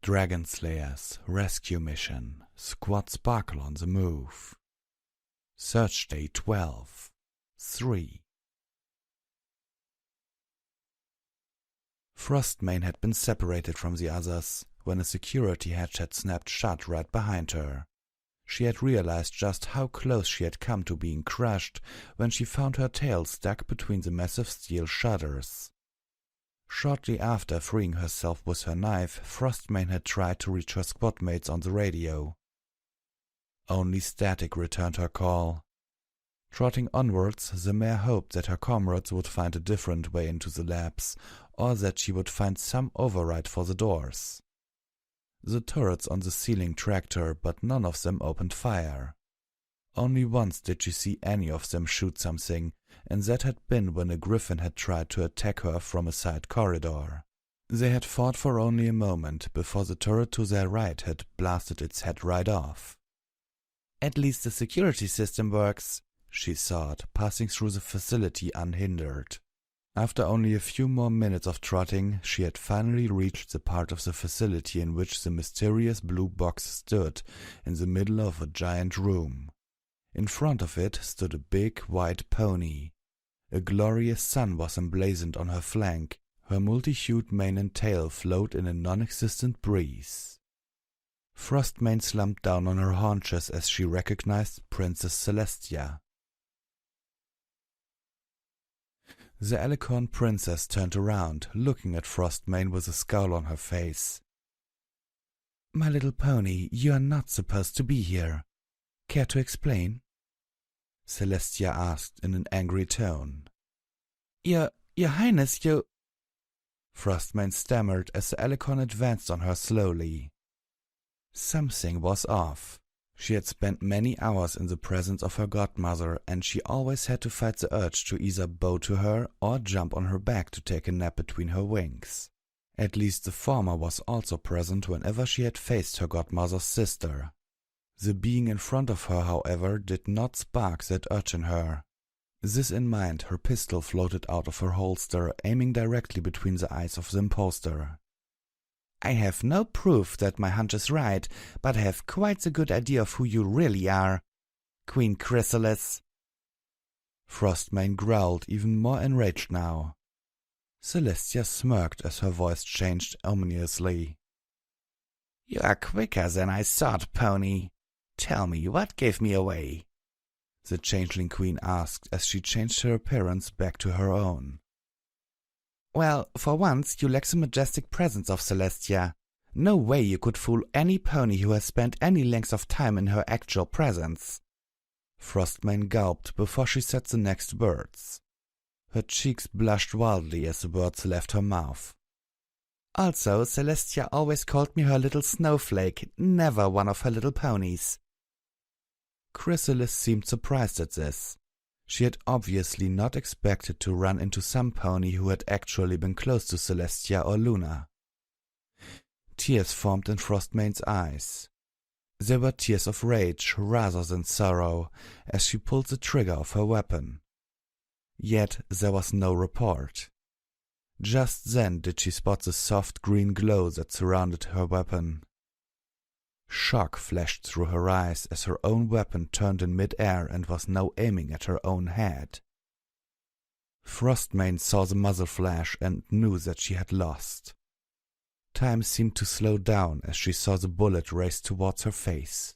Dragonslayers Rescue Mission. Squad Sparkle on the move. Search Day 12. 3. Frostmane had been separated from the others when a security hatch had snapped shut right behind her. She had realized just how close she had come to being crushed when she found her tail stuck between the massive steel shutters. Shortly after freeing herself with her knife, Frostmane had tried to reach her squad mates on the radio. Only static returned her call. Trotting onwards, the mare hoped that her comrades would find a different way into the labs, or that she would find some override for the doors. The turrets on the ceiling tracked her, but none of them opened fire. Only once did she see any of them shoot something, and that had been when a griffin had tried to attack her from a side corridor. They had fought for only a moment before the turret to their right had blasted its head right off. "At least the security system works," she thought, passing through the facility unhindered. After only a few more minutes of trotting, she had finally reached the part of the facility in which the mysterious blue box stood in the middle of a giant room. In front of it stood a big white pony. A glorious sun was emblazoned on her flank. Her multi-hued mane and tail flowed in a non-existent breeze. Frostmane slumped down on her haunches as she recognized Princess Celestia. The Alicorn princess turned around, looking at Frostmane with a scowl on her face. "My little pony, you are not supposed to be here. Care to explain?" Celestia asked in an angry tone. Your Highness, you—" Frostmane stammered as the Alicorn advanced on her slowly. Something was off. She had spent many hours in the presence of her godmother, and she always had to fight the urge to either bow to her or jump on her back to take a nap between her wings. At least the former was also present whenever she had faced her godmother's sister. The being in front of her, however, did not spark that urge in her. This in mind, her pistol floated out of her holster, aiming directly between the eyes of the imposter. "I have no proof that my hunch is right, but I have quite a good idea of who you really are, Queen Chrysalis." Frostmane growled, even more enraged now. Celestia smirked as her voice changed ominously. "You are quicker than I thought, pony. Tell me, what gave me away?" the changeling queen asked as she changed her appearance back to her own. "Well, for once you lack the majestic presence of Celestia. No way you could fool any pony who has spent any length of time in her actual presence." Frostmane gulped before she said the next words. Her cheeks blushed wildly as the words left her mouth. "Also, Celestia always called me her little snowflake, never one of her little ponies." Chrysalis seemed surprised at this. She had obviously not expected to run into some pony who had actually been close to Celestia or Luna. Tears formed in Frostmane's eyes. They were tears of rage rather than sorrow as she pulled the trigger of her weapon. Yet there was no report. Just then did she spot the soft green glow that surrounded her weapon. Shock flashed through her eyes as her own weapon turned in mid-air and was now aiming at her own head. Frostmane saw the muzzle flash and knew that she had lost. Time seemed to slow down as she saw the bullet race towards her face.